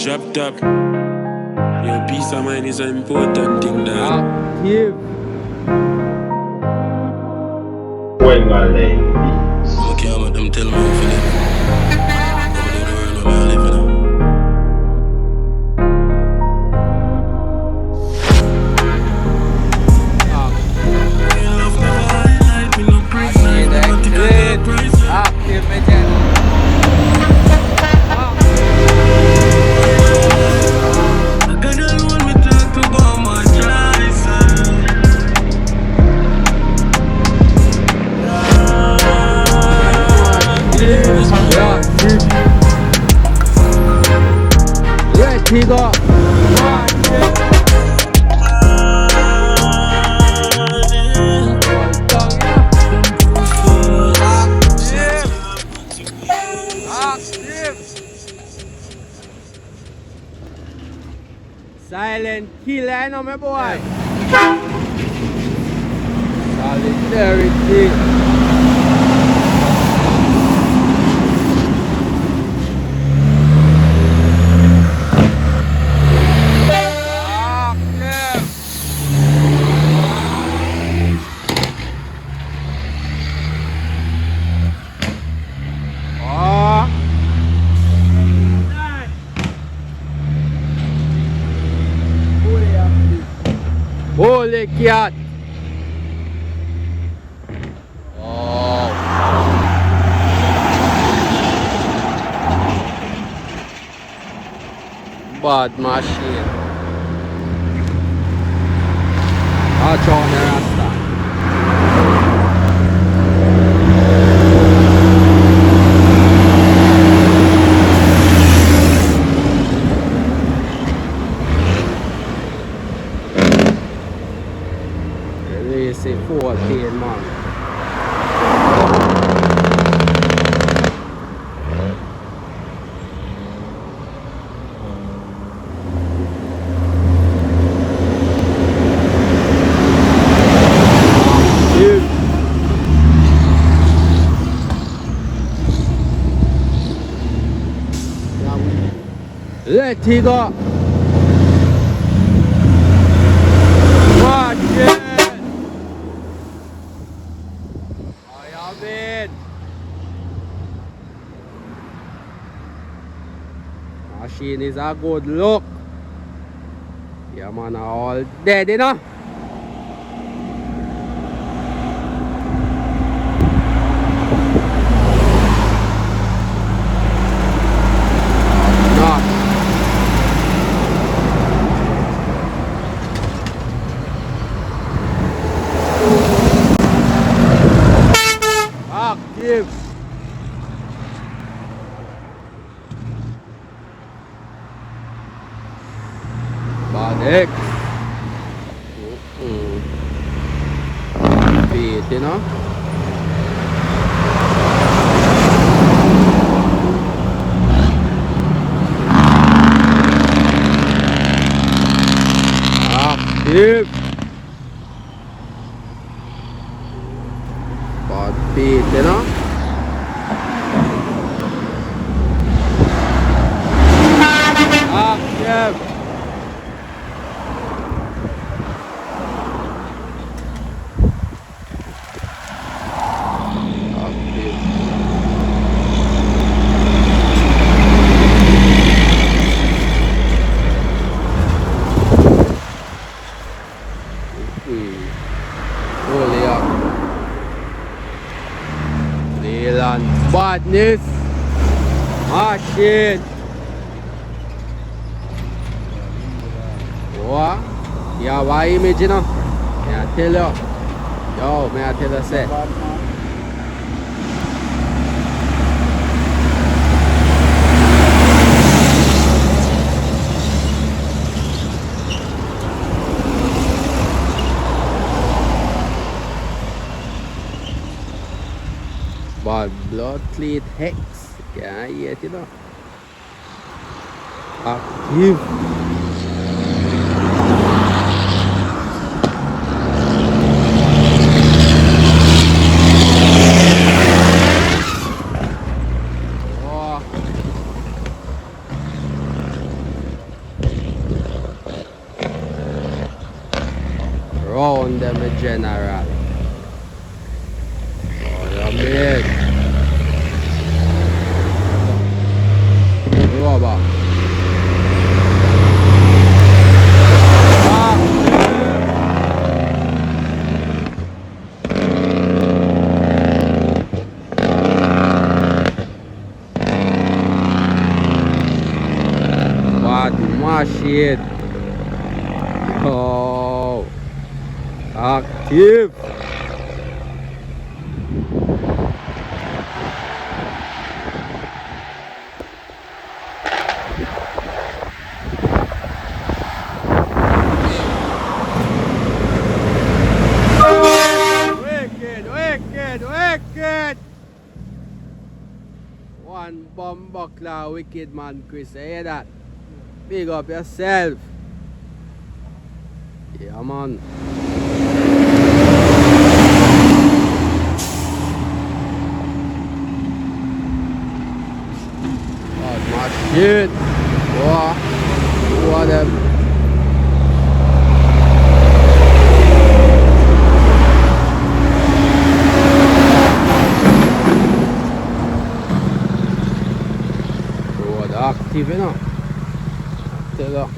Drop top. Your peace of mind is an important thing, dog. Active. When I lay. Okay, I'm them tell me if you live. Over the world where I live in. Active, my channel. Let me go. Silent killer, you know, my boy. Solidarity. Holy cat! Oh. Bad machine. Watch out the Rasta. Release it 14 man. Let it go. Watch it. I have it. Machine is a good look. Yeah, man, all dead, you know. Active. Bad X. Beat, you know. Active. Bad beat, you know. Active. Holy up. Leland badness. Machine. What? Yeah, why image, you know? May I tell you? Yo, may I tell you, say? But blood cleat hex. Yeah, yeah, you know. Active. general. Oh, you mean? Rubber. Bad machine. Oh, active. Wicked. One bomb buckler, wicked man, Chris. Hear that? Big up yourself. Yeah, man. Oh, my shit. What them? Active, you know. Tell her.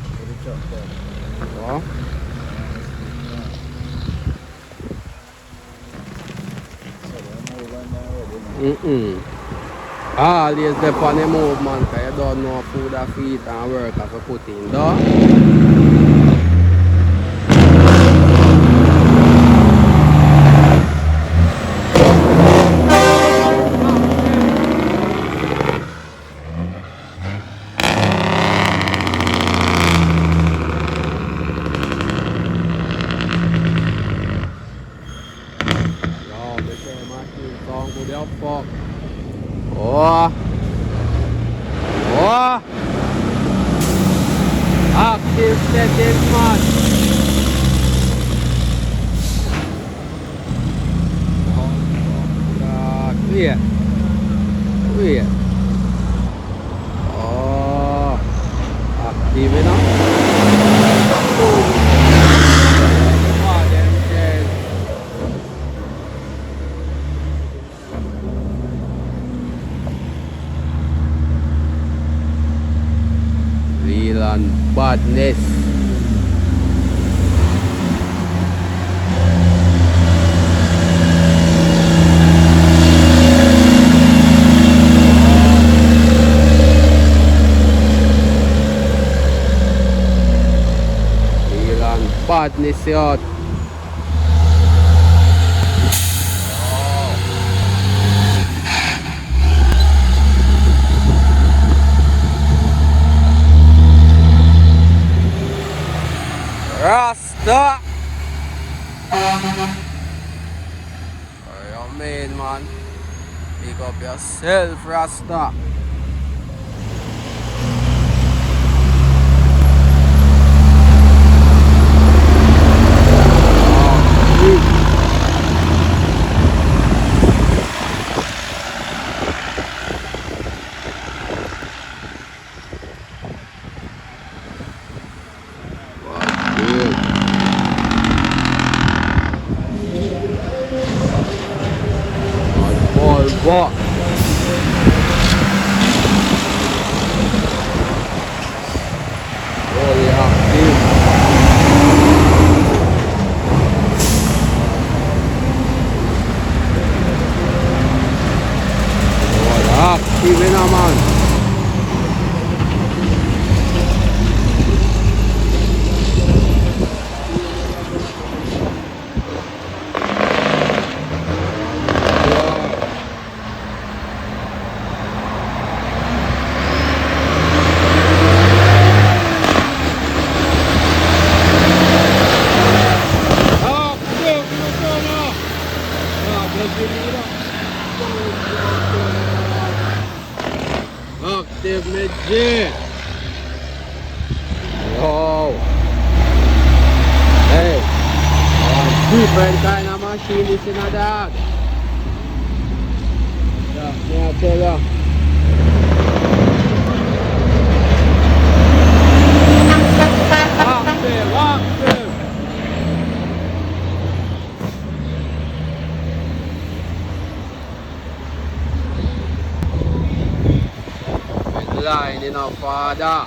What? Always the on the move, man, because you don't know food or feet and work have to put in, though. Active setting, man. Weird. Oh, active enough. Real and badness. Real and badness out. Rasta! What you mean, man? Pick up yourself, Rasta. What? Really active. What active in a man? Active legit. Yo. Hey. Different kind of machine is in a dog. Yeah, I tell ya. Active. line, you know, father.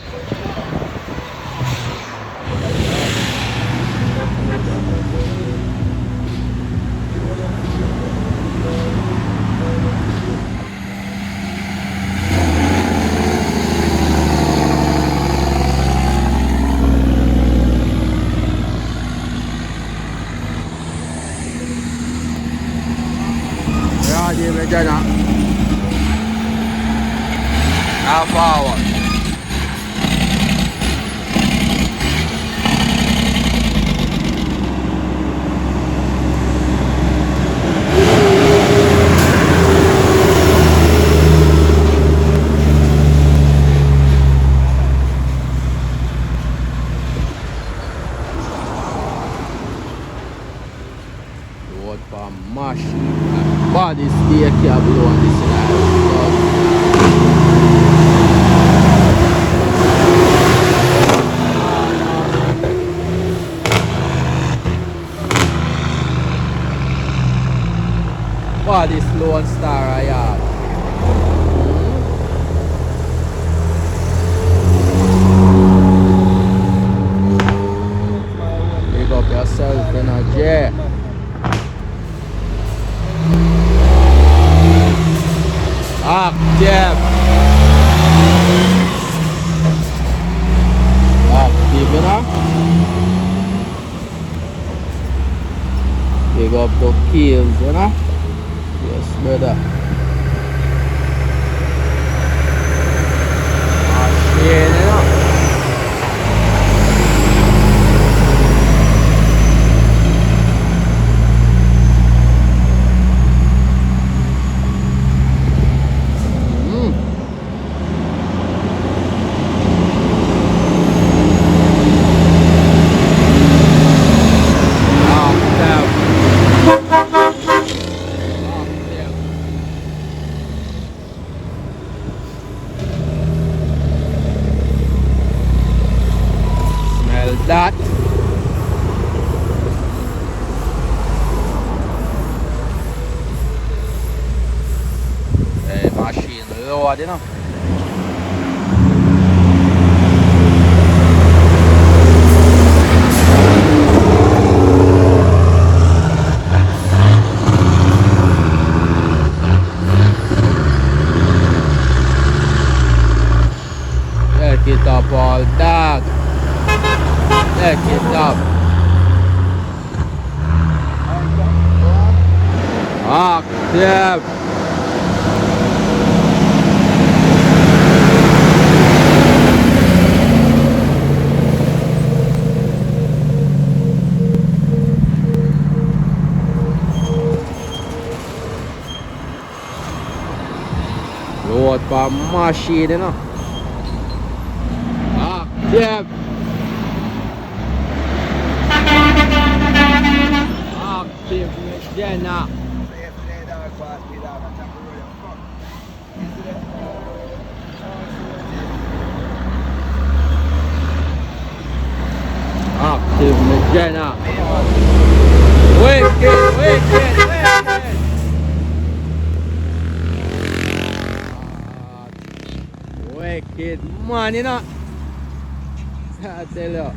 Ready, Medina. Now forward. Load for machine. Body stay cable on this side. Body slow and star yard. Big up yourself, you know, Jay. Active. Active, you know. Big up the kills, you know. Yes, brother. Machine, you know. That machine load, you know. Take it up all that. Take it up. Active. Load for machine, you know. Active. Active, Medina. Active, Medina. Wicked, wicked, wicked. Wicked man, you know. I tell you.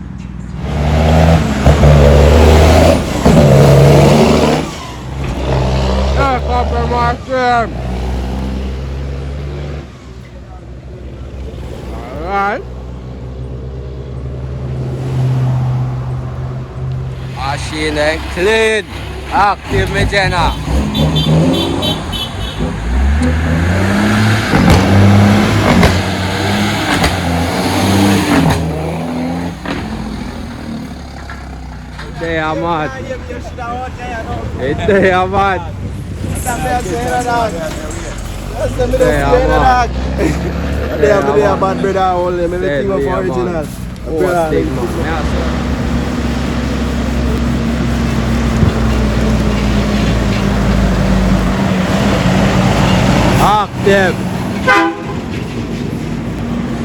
Copper mushroom. Alright. Machine and clean. Active, Medina. There, man. It's there, man. They bad brother only, me think of original. Active.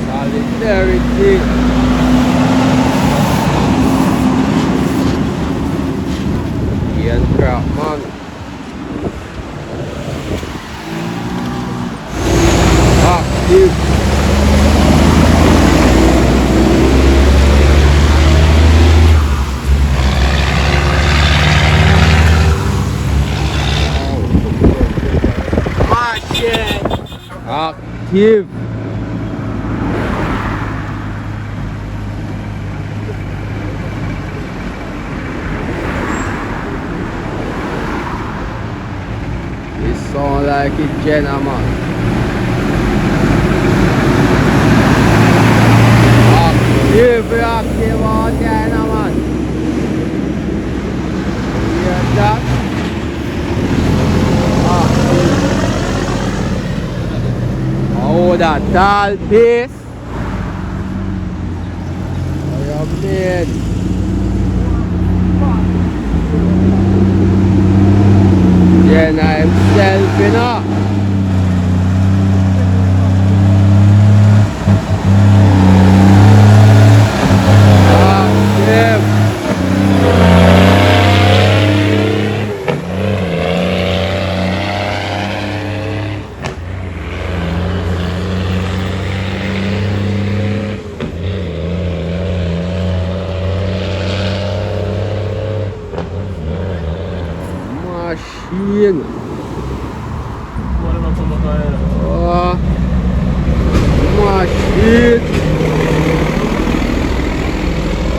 Solidarity. Ian crap, man. Active. Active. It sound like it, Jenna, man. Active out there, now, man. Hear that? Oh, that tall piece. What you mean? Jenna himself, you know. Active. Machine. Oh, machine.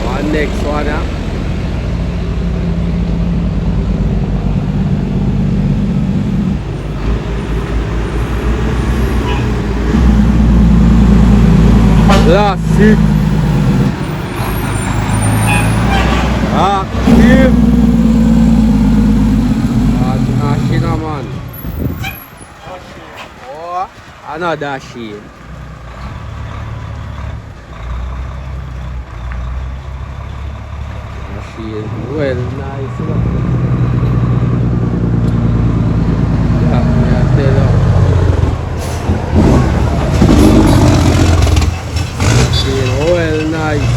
One next one, huh? Classic. Active. Machine, man. Oh, another sheen. Machine. Well, nice. Yeah, tell you. Machine, well, nice.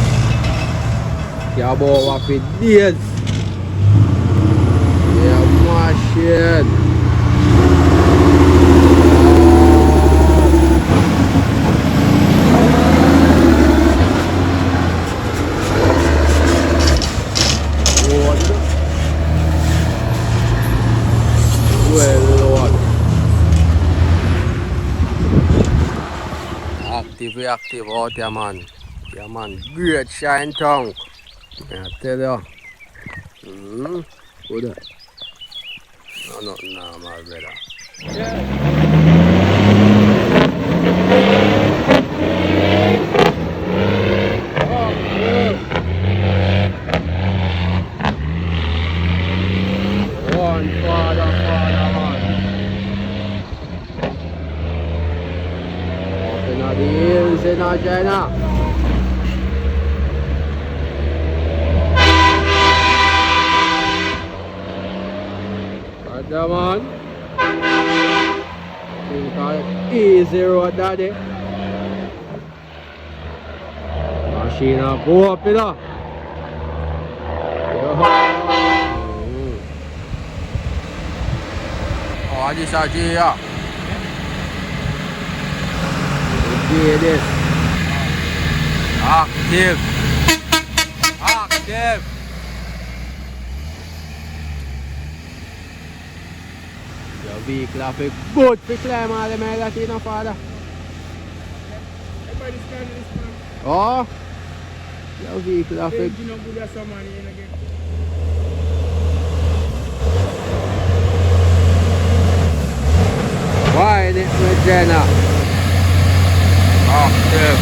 Yeah, boy, what it is. Yeah, machine. Well, Lord. Active out there, man. Yeah, man. Great shine tongue. Yeah, tell you. Good. No, nothing normal, brother. One father, man. Open up the hills in China. Right, man. Think easy road, daddy. Machine go up, you know. Oh, this is here. This. Active. Active. Your vehicle have a good to climb all the way that you know, father. Oh, your vehicle have a why in it with Jenna? Active.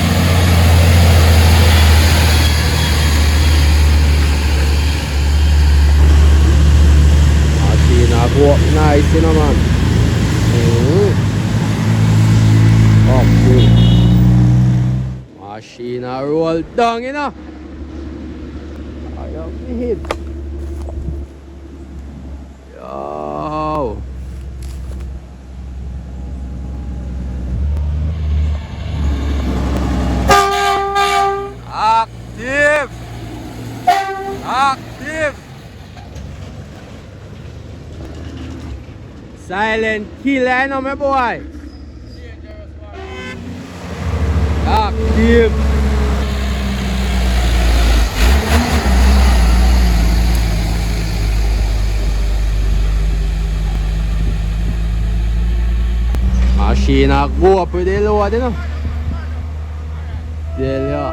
Machine go up nice, you know, man. Active. Machine roll down, you know. I have the hit. Yo. Active! Active! Silent killer, you know, my boy. Active! Machine a go up with the load, you know. Tell ya.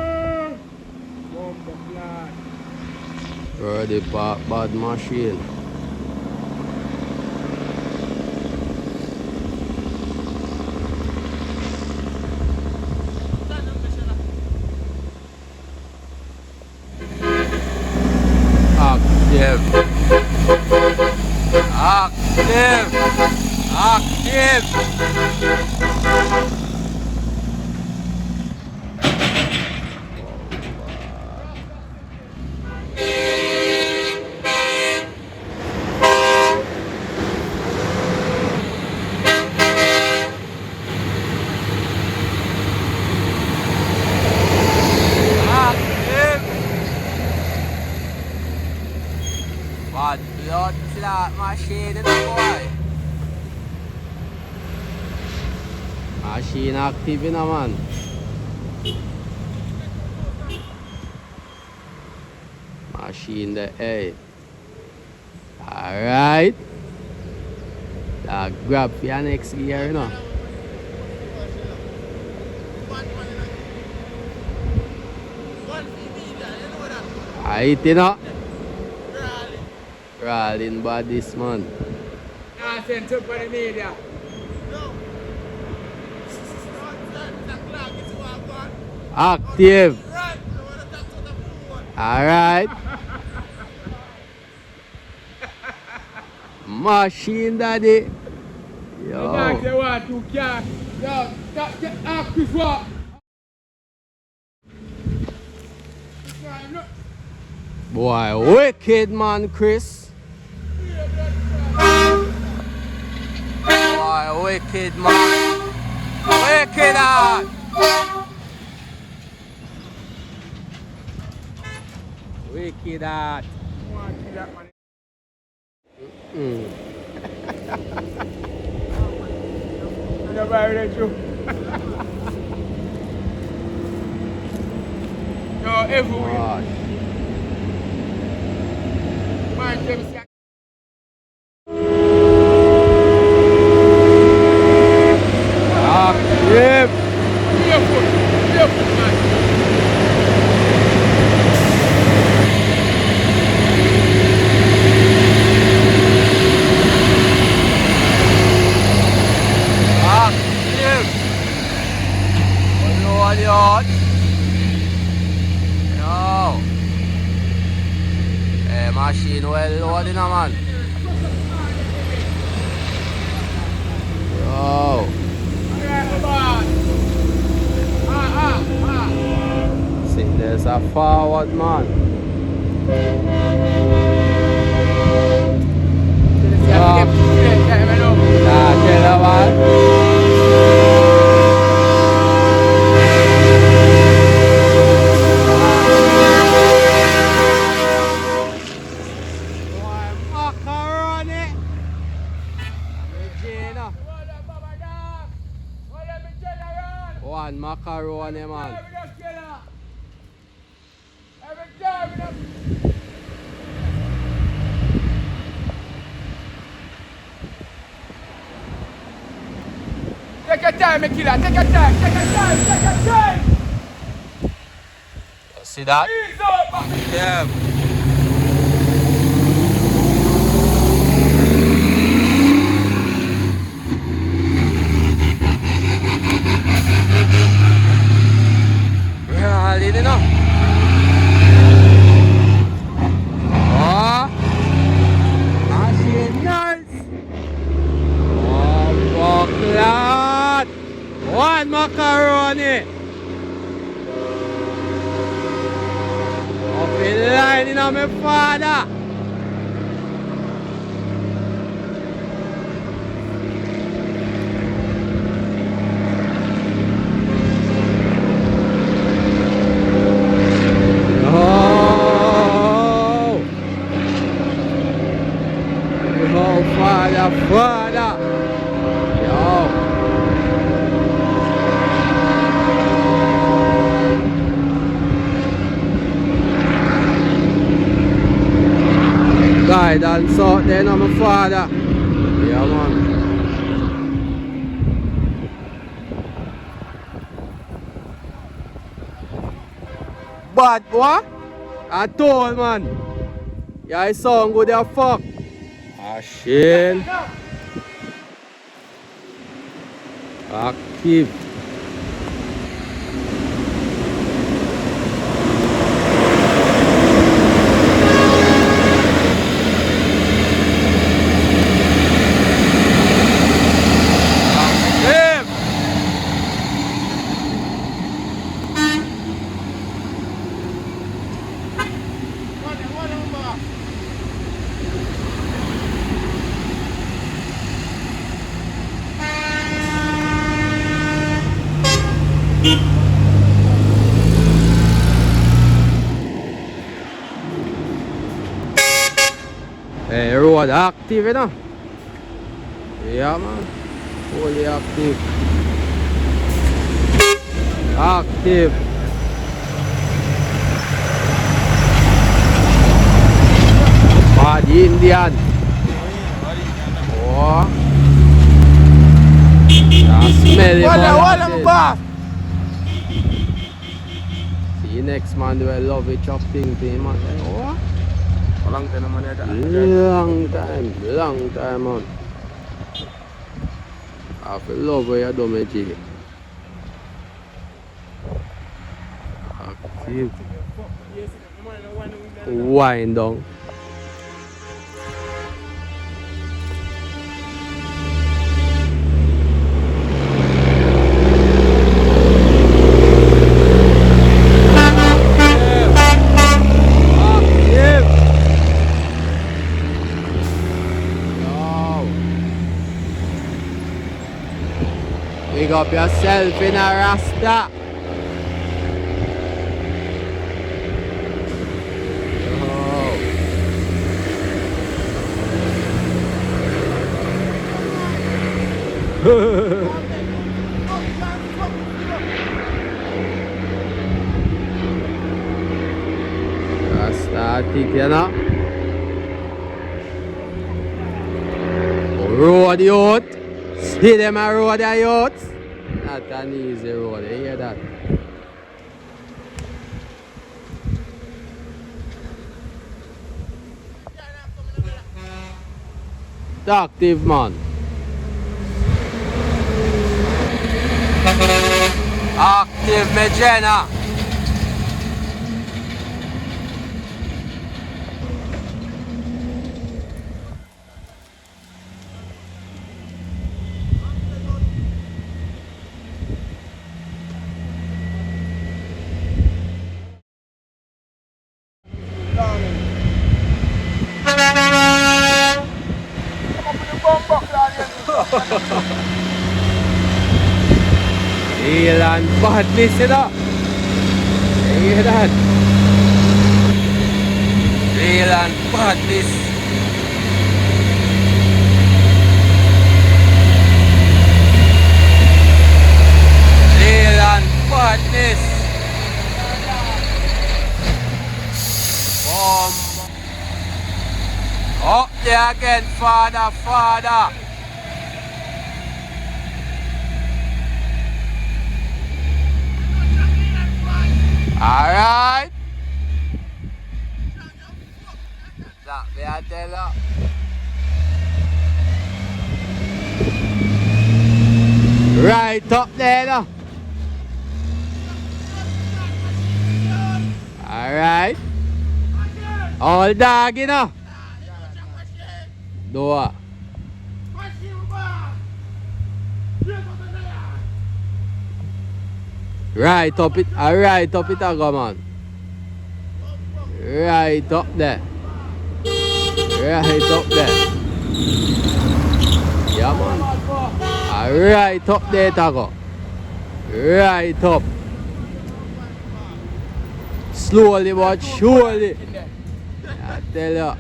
Ready park bad machine. Active. Active. Active. Bad blood clot machine, you know, boy. Machine active, you know, man. Machine the A. Alright. Grab for your next gear, you know. Alright, you know. Crawling bodies, man. I sent up on the media. Active. Alright. Machine daddy. Yo. They want to car. Yo, get active what? Boy, wicked man, Chris. Boy, wicked man. Wicked hard. Wicked hard. Yo, everywhere. Gosh. Man, them say. Active. Careful, man. Active. Hold on. Yo. Hey, machine well loaded, man. Yo. See, there's a forward man. Tell her what? Macaroni. Regina. One macaroni, man. Take your time, my killer. Take your time. Take your time. Take your time. See that? Ease up. Yeah. Really, you know? Oh, machine nice. Oh, bucklet. One macaroni. Up in line, you know, my father. Father, yo. Guidance out there, no, my father. Yeah, man. bad, what? I told, man. Yeah, I sound good, you fuck. Ah, shit. Active. Hey, road active, you know? Yeah, man. Fully active. Active. Bad Indian. Oh. Yeah, smell it, boss. See you next man, do I love it chopping thing, man. Oh. Long time, man. Long time, man. I feel love what you do, my G. Active. Wind down. Big up yourself in a Rasta. Rasta thick, you know. Road youth. See them a road a youth. Not an easy road, you hear that? Active, man. Active, me Jenna. Real and badness, you know. You hear that? Real and badness. Real and badness. Up there again, father, father. Alright. That be a tell you. Right up there now. Alright. All dog, you know. Doa. Right up it, right up it, go man. Right up there. Right up there. Yeah, man. Right up there, Tago. Right up. Slowly but surely. I tell you.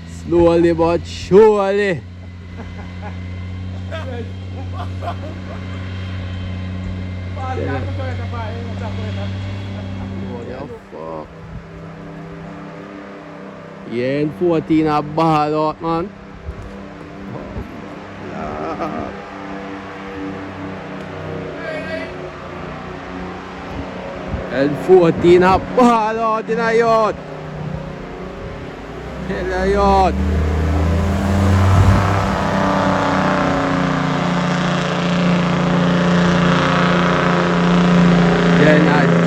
Slowly but surely. Yeah. What the fuck? Yeah, in 14 a ball out, man. L14 a ball out in a yacht. Hell a yacht.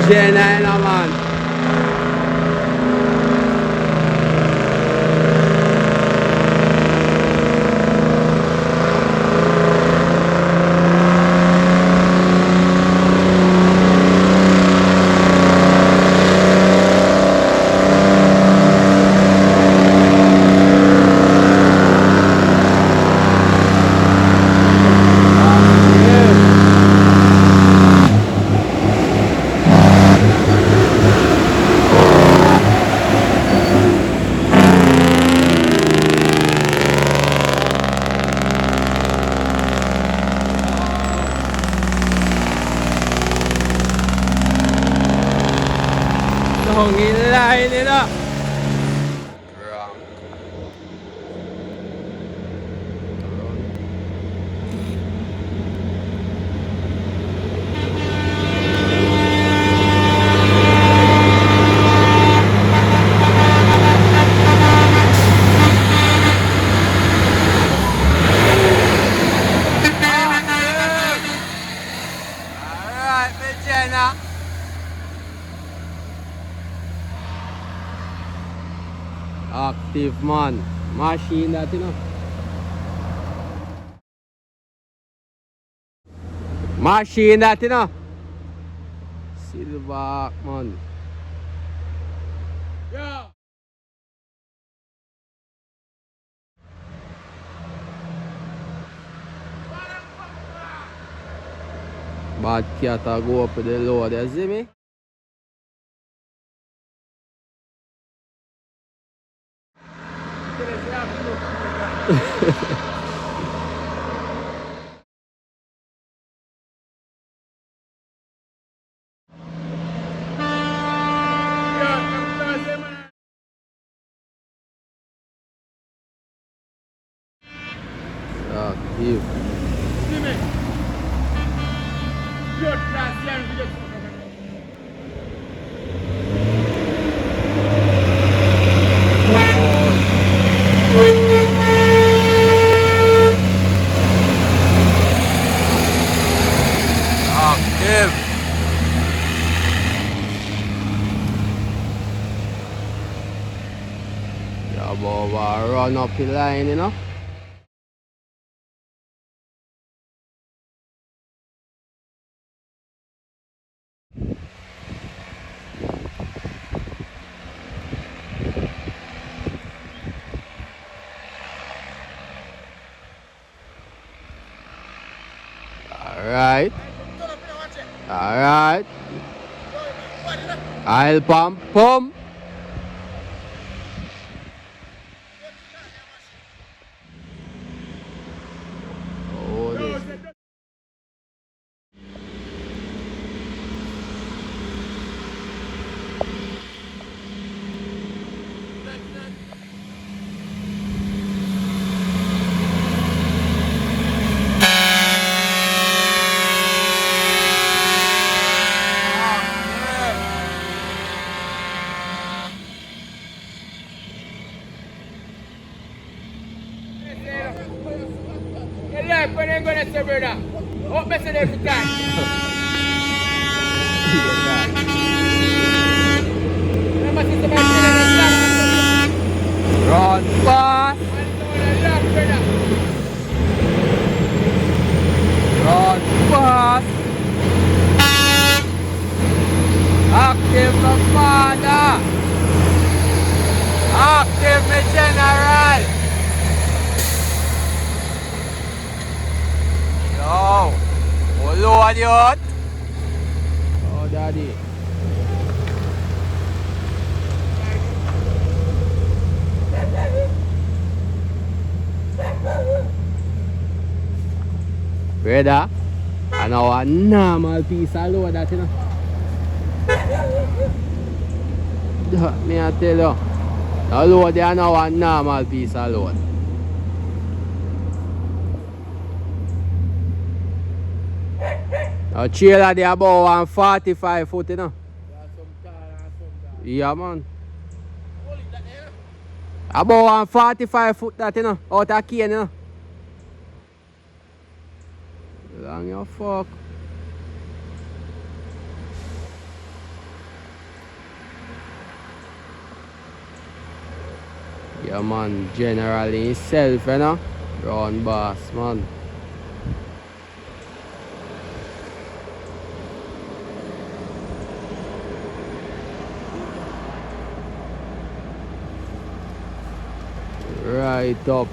Jenna, man. Hingilahin nila. Alright, Jenna. Active man. Machine that, you know. Machine that, you know. Silverback man. Yeah. Bad cat a go up with the load, you see me? Active. See me? Blood class, yeah, we just- Active. Yeah, boy, run up the line, you know. Alright. Alright. I'll pump. Oh, this. You like when I'm gonna say, brother? What message every time? Remember, sister, my Run fast. Run fast. Active the father. Active the general. Yo. Olo adiot. Oh, daddy. Brother, I know a normal piece of load that, you know. Me I tell you, the load there now a normal piece of load. The trailer there about 145 foot, you know. Yeah, man. About 145 foot that, you know, out of cane, you know. Long your fuck. Yeah, man, generally himself, you know. Round boss, man. Right up.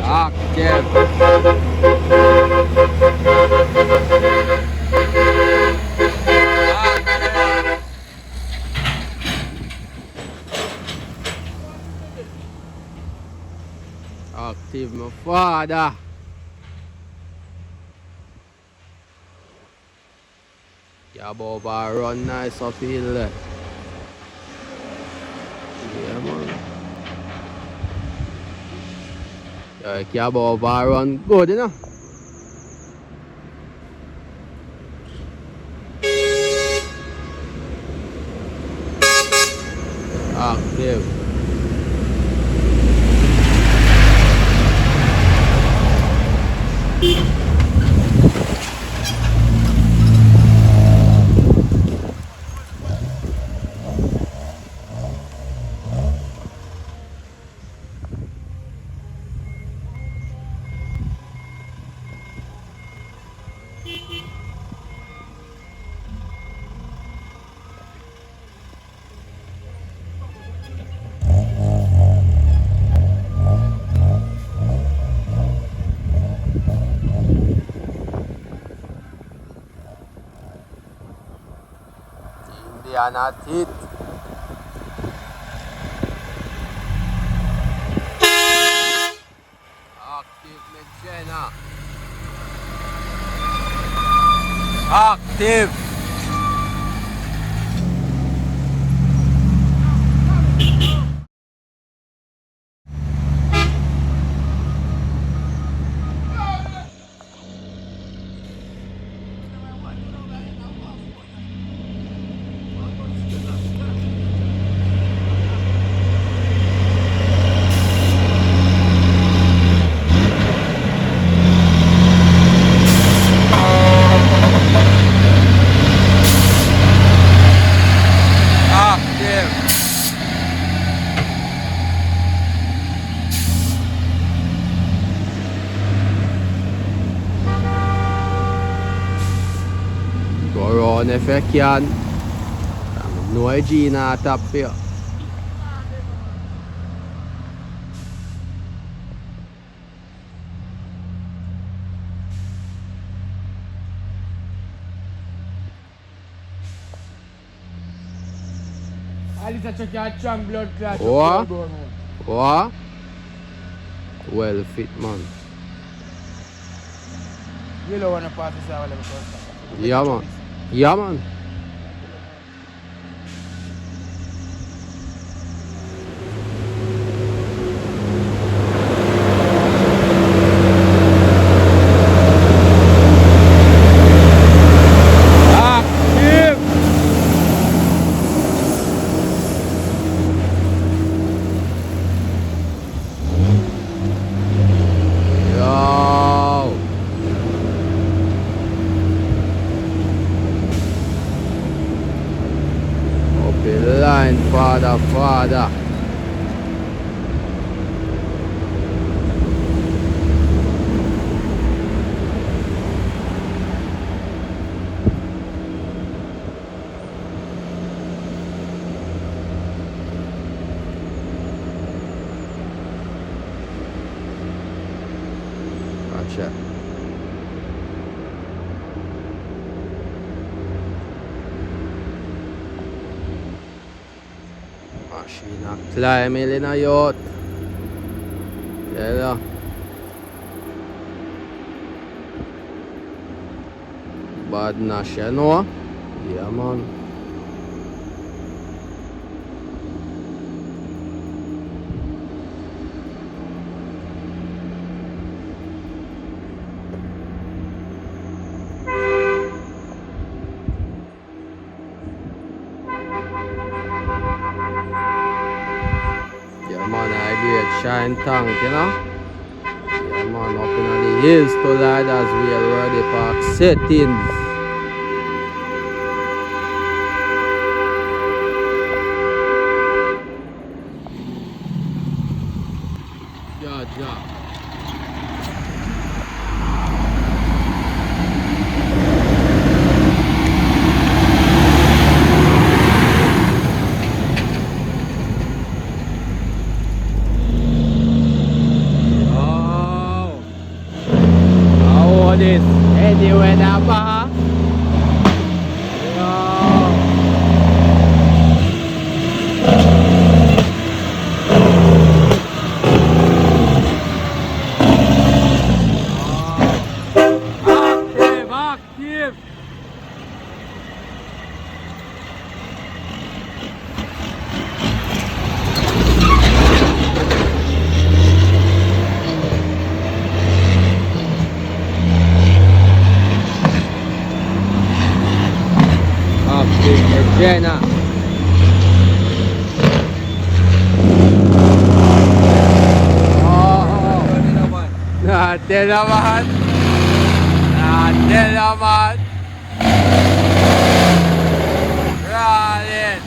Active. Active, my father. Yeah, Boba run nice uphill there. Yeah, man. Yeah, Boba run good, you know. Active. Indian at it. Active, me Jenna. Active. Active. Go around if you can. No hygiene at top here. At least I check your strong blood clot. What? What? Well fit, man. You don't want to pass this out level first. Yeah, man. Yeah, man. Active. Yo. Up the line, father. Gotcha. Machine a climbing in a yacht. Yeah. Bad Nash, you know? Yeah, man. man, I great shine tank, you know. Yeah, man, up in the hills to Liders where the park settings. Yeah. This anyway na pa. Active. Jenna. Natin naman. Ralin.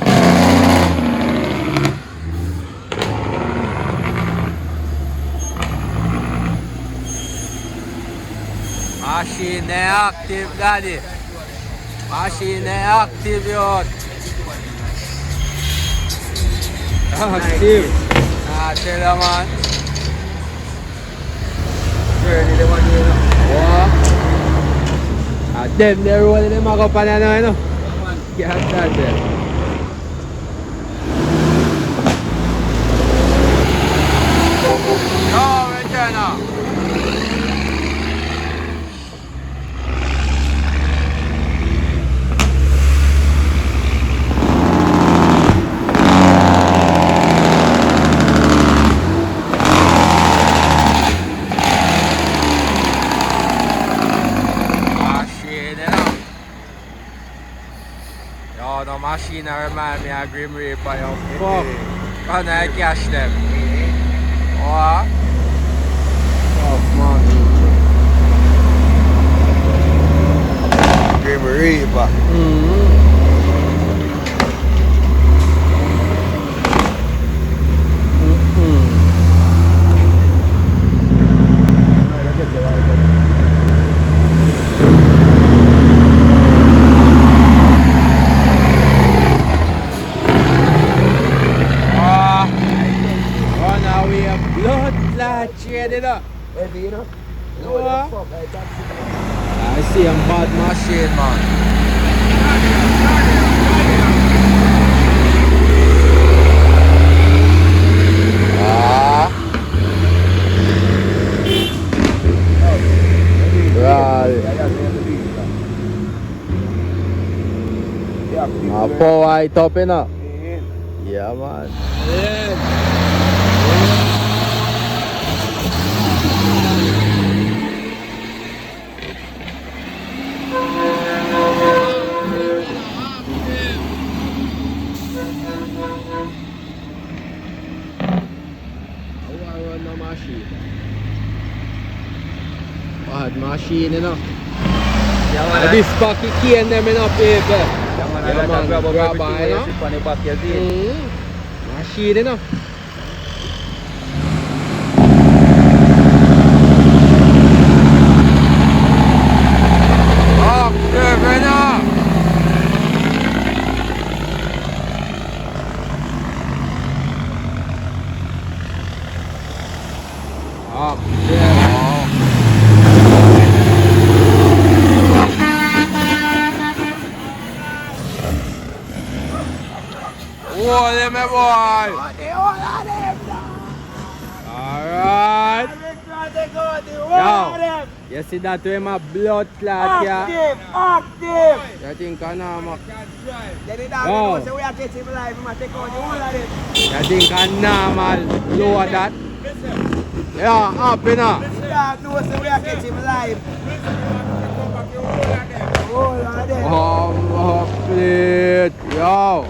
Machine active, daddy. Machine active yun. Active. Natin naman. Ready naman yun. Wow. Dem, naroon na yung mga kapanan ano. Kaya natin. Oh, return na. The machine remind me of Grim Reaper, yo. Fuck. Can I catch them? What? Fuck, man. Grim Reaper. Heavy, you know? I see a bad machine, man. Right. Power it up, you know? Yeah, man. Bad machine, you know. Yeah, man. This packy cane them in up here. Yeah, man. Grab on, you know. on the back, you see. Machine, you know. Up there, brother. Up there. Hold him, my boy. Alright. Yo, you see that way my blood clot here? Active. You think I know, man? So we are getting live. We must take on the whole of it. You think I know, man? Lower that? Yeah, up, you know. So we are getting live. Oh, please. Yo.